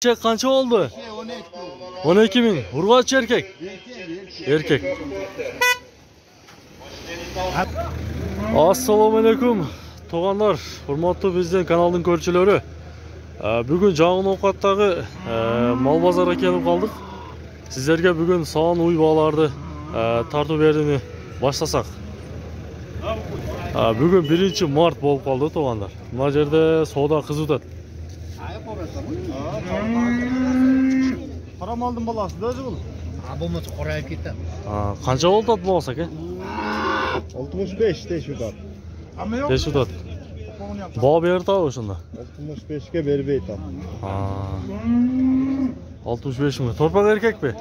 Çek kança oldu? 12 bin. Urgaç erkek. Erkek. Assalamu alaikum. Toğanlar, hurmatlı bizden kanalın körçülері. Bugün Жаңын Оқаттағы mal bazara kelip kaldık. Sizlerge bugün sağan uy bağlardı tartı verdiğini başlasak. Bugün 1 Mart bolup kaldı toğanlar. Mına jerde soda kızıdat. Haram aldım balası da bu. Bulması qorayıp ketdi. Kança oldu bu olsak? 65 teşvikat. Teşvikat. Bağ berdi abi şunda. 65'ke berbe tam. 65 mi? Torpak erkek mi?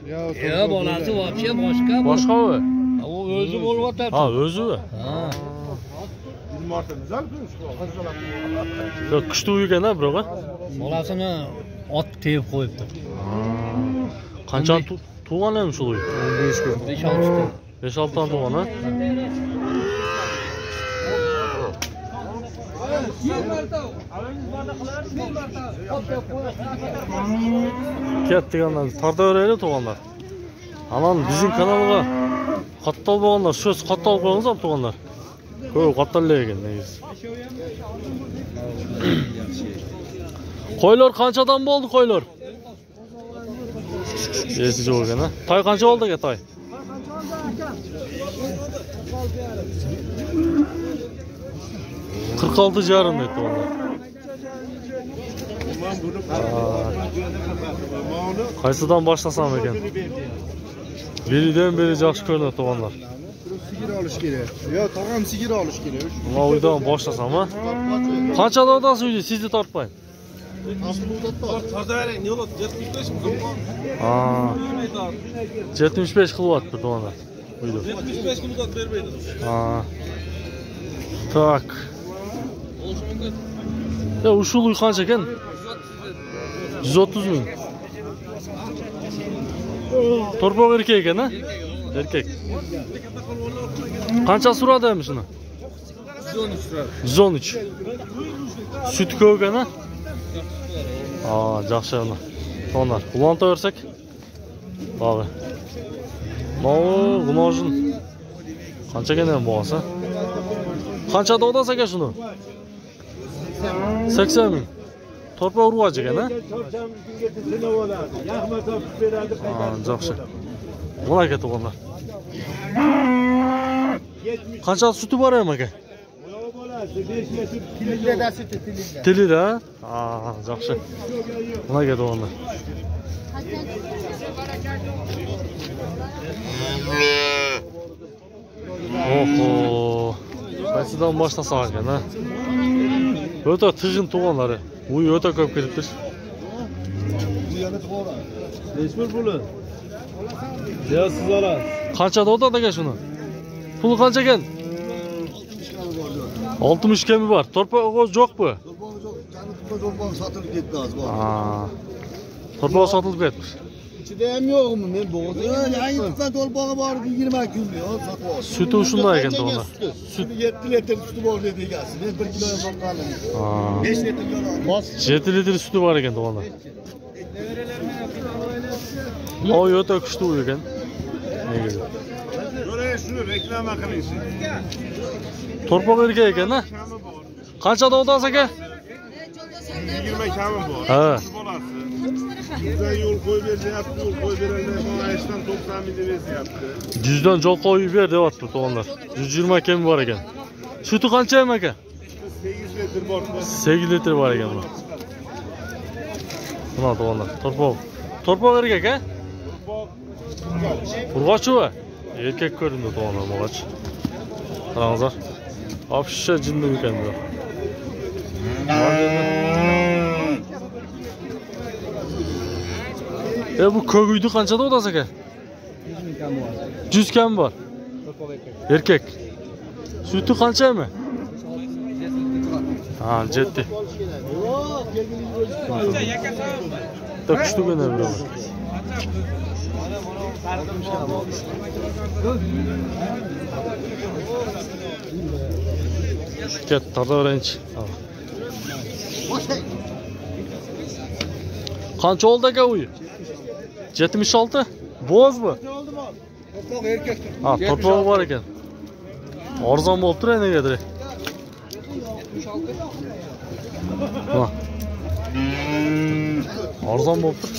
Ya bolası вообще boshqa. Başka mı? O özü bolup Ha, özü mü? Ya kışta uyuken ha bro. Bolasını ot teyip qo'yibdi. Kança tuğan neymiş oluyor? 5-6 tane tuğan ha? Kettik anlar. Tarda öğreyle tuğanlar. Anan bizim kanalıga kattal boğanlar. Söz kattal koyunuz abi tuğanlar. Köy kattal eкен neyiz. Koylar kançadan mı oldu koylar? Esi çok eкен ha. Tay kança oldu ki tay? ...46 jarım etti onlar. Kaysıdan başlasam eken? Biriden beri жақсы көрünüyor toğanlar. Sigir alış gerek. Ya tamam sigir alış gerek. Buna uydan başlasam ha? Kançada odası uydu sizi tartmayın. Taze verin ne olur 75 mi? 75 kılvat bir toğanlar. Uydu. 75 kilo vermeydi. Tak. Ya uşul uy kança eken? 130 bin. Torpak erkek eken ha? Erkek. Kança sura demiş şunu? 113. Süt köy eken ha? Жақсы ona. Onlar. Kulanta versek? Abi. Mao, gınajın. Kança gene boğası? Kança da odasa eken şunu? 80 bin. Torpa urgacı eken ha? Жақсы. Buna ketik onlar. Kança sütü var ya eken? Tili de ha? Жақсы. Buna ketik onlar. Oho. Kaysıdan başlasak eken ha? Öte tığın tuğanları. Uy öte köp keliptir. Neçmir pulu? Ya siz ala. Kançada oda da gel şunu. Pulu kança eken? 60 kemi var. Torpak yok bu. Torpak satılıp gitti az bu. Torpak satılıp gitmiş. İçinde hem yok mu ben boğazım. Hangi tutan torpağı vardı 20 gün diyor satıyor. Sütü uşunda eken de ona. Sütü 7 litre sütü var dedi gelsin. Ben 1 kiloya bakalım. 5 litre yola. 7 litre sütü var eken de ona. O öte kışta uyu eken. Ne güzel. Şuraya şunu reklam akılıyız. Torpak erkek eken ha? Kançada odası eken? 20 kamı bu. Ha. Güzel yol koy verdi yaptı, yol koy verenler bana eşten 90 bin lirası yaptı. Düzden yol koyu verdi yaptı onlar. 120 kemi var eken. Sütü kança eken? 8 litre var. 8 litre var eken bu. Buna doğanlar. Torpak. Torpak erkek ha? Urgaçı mı? Erkek göründü doğanlar Urgaç. Karağızlar. Afişe cindi eken diyor. Bu kögüydü kançada odası eken? 100 kemi var. Erkek. Sütü kança mı? Ciddi. Takıştı gene böyle. Ket tarda öğrenci. Qancha oldi aka uy? 76. Bo'z bu. To'rtloq erkak. Ha, to'rtloq bor ekan. Arzon bo'lib turadi negadir. Ha. Arzon bo'lib tur.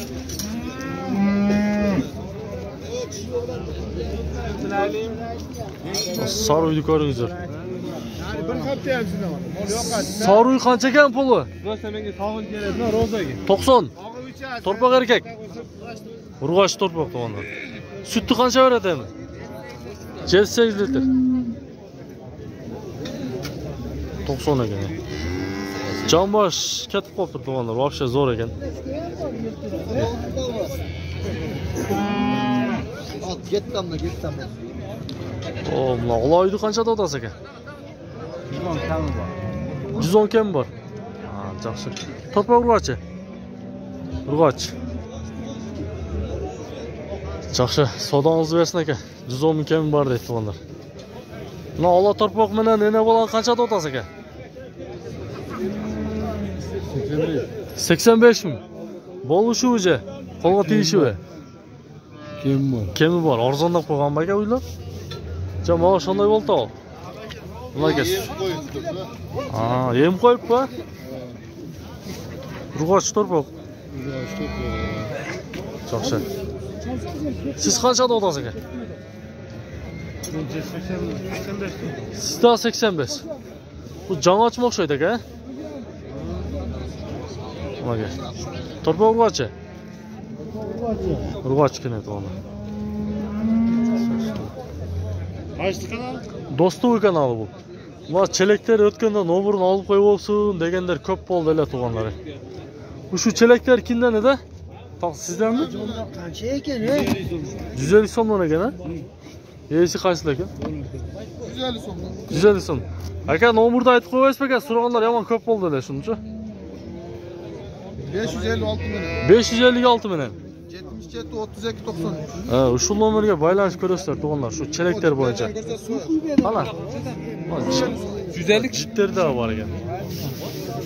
Sarı uydu ko'ringizlar. Bir hafta ham shunday bor. Sarı uy qancha ekan puli? Rosa menga sog'in kerakmi, Rozaga. 90. Torpaq erkak. Urg'och torpaq to'g'anlar. Sütni qancha beradi endi? 8 litr. 90 ekan. Jonbosh ketib qolibdi to'g'anlar, вообще zo'r ekan. Getdamda. O, mana G'uloyni qanchada otasiz aka? 110 kami bor. 110 kam bor. Ha, yaxshi. Torpaq urg'ochi. Urg'och. Yaxshi, savdongizni bersin aka. 110 ming kam bor deydi to'g'anlar. Mana ola torpaq bilan nena bilan qanchada otasiz aka? 85 ming. Bo'lishi o'zi. Qo'lga tegishivi. Kemi bor. Arzonlab qo'ygan aka uylar. Jamoa shunday bo'ldi. Nimaga? Ha, yem qo'yibmi? Urg'och torpaq. Yaxshi. Siz qanchada otasiz aka? Sizda 85. Bu jon ochmoqchi edi aka. Nimaga? Torpaq urg'ochi. Urg'ochkina to'g'ri. Qaysi kanal? Do'sto'y kanali bu. Va chelaklar o'tganda nomurini olib qo'yib olsin deganlar ko'p bo'ldilar to'g'anlari. Bu shu chelaklar kimdan edi? Toq sizdanmi? Qancha ekan, 150 so'mdan ekan, ha? Yesi qaysilar ekan? 150 so'mdan. 150 so'm. Aka nomurni aytib qo'yasiz aka, so'raganlar yomon ko'p bo'ldilar shuncha. 556 ming. 556 ming. 77 32 93. Ha, shu nomerga baylanishib ko'rasizlar to'g'anlar, shu chelaklar bo'yicha. Ana. 150 jitterda bor ekan.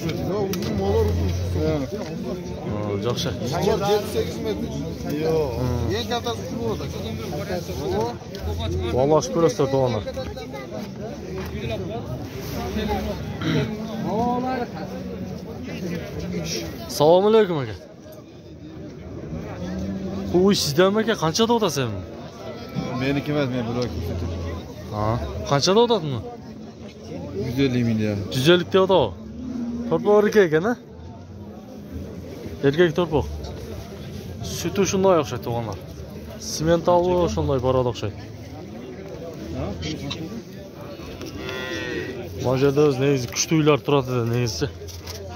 Uzun molar uzun. Ha, yaxshi. 7-8 metr. Yo'q. Eng kattasi shu bo'ladi. Vallahi ko'rasizlar to'g'anlar. Assalomu alaykum aka. Bu uy sizdanmi aka? Qanchada o'tasiz? Meniki emas, men bular ko'rsatib. Ha, qanchada o'tadimi? 150 ming ya. 150 ta o'tadi. Torpaq erkak ekan, ha? Erkak torpaq. Sütü shunday o'xshaydi to'g'anlar. Sementalli shunday boradi o'xshaydi. Mana yerda o'z negizi kuchli uylar turadi negizchi.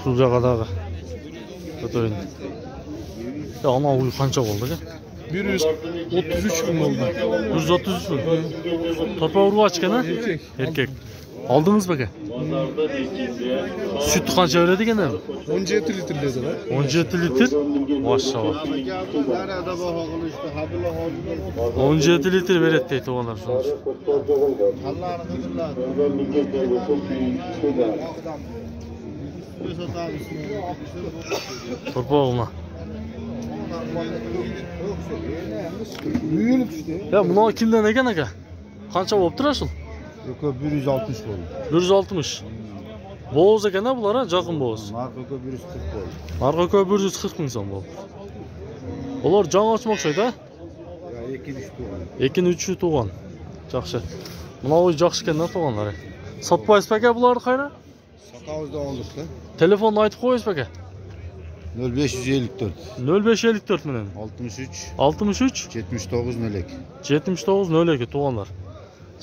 Shu joyga. O'to'yin. Ya ana uy qancha bo'ldi aka? 133 ming oldu. 133 ming. Torpaq urg'ochkan, ha? Erkak. Oldingizmi aka? Süt qancha beradi ekan? 17 litr dedilar. 17 litr. Maşallah. 17 litr beradi deydi to'g'anlar shuncha. Torpaqmi? Büyülük işte. Ya buni kimdan ekan aka? Qancha bo'lib turadi shu? Yok 160 oldu. 160. Bo'z ekan-a bular, jaqin bo'z. Marka 140 oldu. Marqa 140 ming so'm bo'ldi. Ular jon ochmoqchi-da? Ya 2-3 tuğan. Ekin 3 tug'an. Yaxshi. Mana uy yaxshi ekan-da tug'anlari. Sotmaysiz aka bularni qayda? Sakavuzda olduk da. Telefonni aytib qo'yasiz aka. 0554 0554 bilan 63 63 79 02. 79 02 tug'anlar.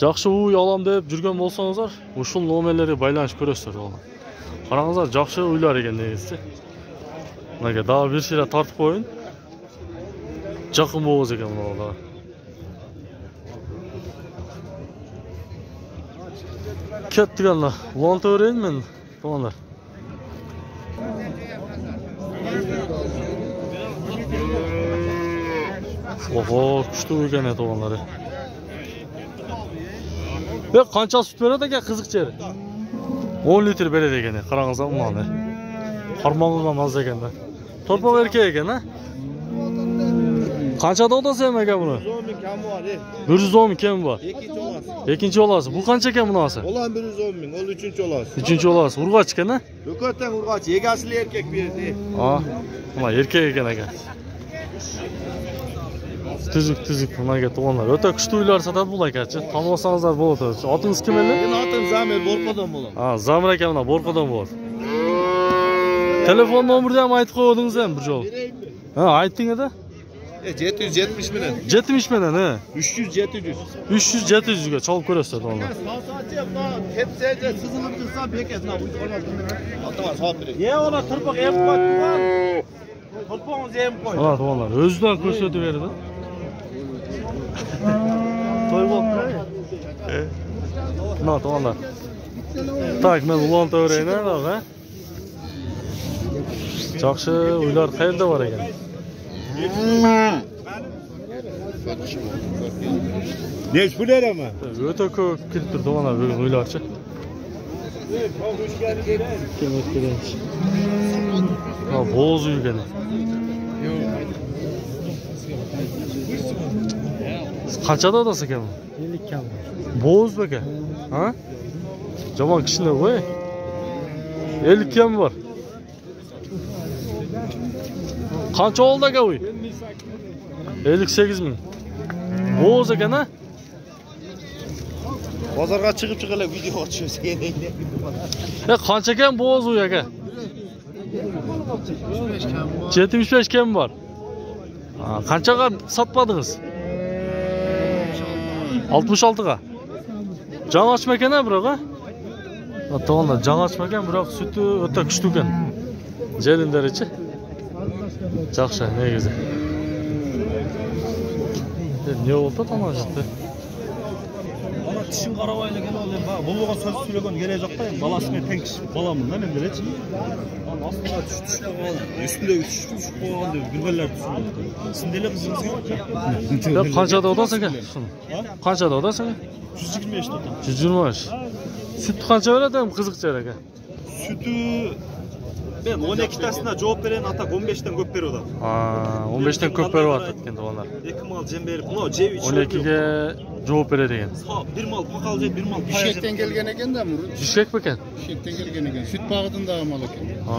Yaxshi uy olam deb yurgan bo'lsangizlar, o'sha nomerlarga baylanishib ko'rasizlar to'g'an. Qarangizlar, yaxshi uylar ekan negizchi. Nega daha bir şeyler tartib qo'yin. Jaqin bo'z ekan bular. Ketdiganlar. Lonta o'rayin men to'g'anlar. Oho, kuchli ekan to'g'anlari. Ve qancha süt beradi aka qiziqchari? 10 litr beradi ekan. Qarangizlar mana. Qarmog'iga mazza ekanda. Torpaq erkak ekan, ha? Qanchada otasiz aka buni? 110 bin kamı var. 110 ming kemi bor. İkinci olası. Ikkinchi olasi. Bu qancha ekan bunisi? Olan 110 bin. Ol üçüncü olası. Uchinchi olasi. Urg'och ekan-a? Yukarıdan urgaç. Yegasili erkek bir. Ha. Mana erkak ekan aka. Tuzuk bunaqa to'g'onlar. O'ta kuchli uylar sotadi bu akachi. Tanib olsangizlar bo'ladi. Otingiz kim endi? Benim adım Zamir Borko'dan bulam. Ha, Zamir aka mana Borqodan bor. Telefon nomerini ham aytib qo'ydingiz ham bir joy. Ha, aytding edi? 770 bilen. 70 bilan, ha. 300 700. 300 700 ga chalib ko'rasiz to'g'onlar. Salsaçı yapma. Tepsiyece sızılıp dursan beketine uyduramaz. Altı var saat biri. Ye ola turpoq em qo'y tugan. Turpoqni em qo'y. Ha, to'g'onlar o'zidan ko'rsatib berdi. To'y bo'ldi. No, to'g'onlar. Tak, men ulantiraverayman, ha. Yaxshi uylar qayerda bor ekan? Ne iş bu ne ama? O'ta ko'p kirib turdi mana bu uylarchi. Ha, bo'z uy ekan. Qanchada odasi ekan bu? 50 kam. Bo'z aka. Ha? Jomon kishilar voy. 50 kam bor. Qancha oldi aka uy? 58 ming. Bo'z ekan ha? Bozorga çıkıp çıkıp video açıyoruz. Ya qancha ekan bo'z uy aka? 75 kam bor. Ha, qanchaga sotmadingiz? 66 ga. Can açma ekan ha biroq ha? To'g'onlar can açma ekan, biroq suti o'ta kuchli ekan. Jelindarichi. Yaxshi, negizi. Ne oldu tomajitdi? Ana tishim qarabayla kelib oldim. Bo'lmagan so'z so'lagan gerek yo'q-da. Balasымен teң balamын да мен делечи. Астына түшүп калган. Үстүндөгү түшүп калган деп билбелер түшүп. Сиз деле кызыңызга? Ya qanchada odasiz ekan? Qanchada odasiz ekan? 125 to'ta. 125. Süt qancha beradi ham qiziqcha aka? Sütü ben 12 tasına cevap veren atak 15'ten köp veriyorlar. Ha, 15'ten ko'p beryapti ekan to'g'onlar. 2 mal cem berip, no cev 12 ga javob beradi ekan. Sağ, bir mal pakal cem, bir mal paya cem. Şekten gelgen eken de Murat. Bishkek ekan? Şekten gelgen eken. Süt bağıtında mal eken. Ha.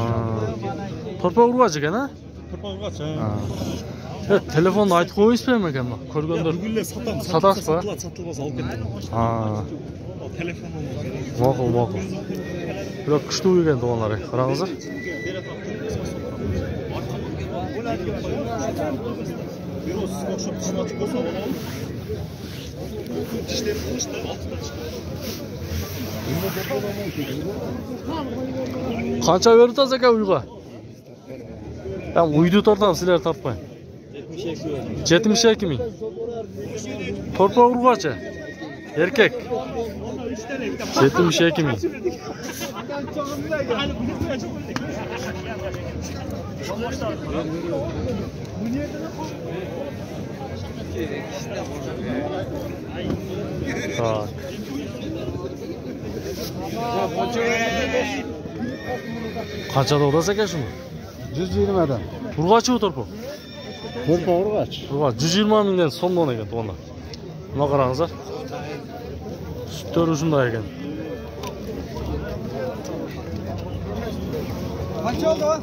Torpa urg'och ekan ha? Turpağıgaç Ha. ha. Ya telefonni aytib qo'yingizmi ekan? Ko'rganlar. Bugünler satam, Satasız mı? satılmaz alıp kettim. Ha. Telefonum Ma'qul. Biroq kuchli uy ekan to'g'onlar. Qarangizlar. Biraz okşap dışına açık olsa ona olur. Dişleri kılıç da altında çıkıyor. Qancha berasiz aka uyga? Ham uyni tortamiz, sizlar tortmang. 72 ming. Torpa urg'ochi. Erkak. 72 ming. Tak. Qanchada odasiz aka shuni? 120 dan. Urg'ochi u torpa. Torpa urgaç. Urg'och 120 mingdan so'mdan ekan to'g'onlar. Buna qarangizlar. Sütlar shunday ekan. Kaç oldu?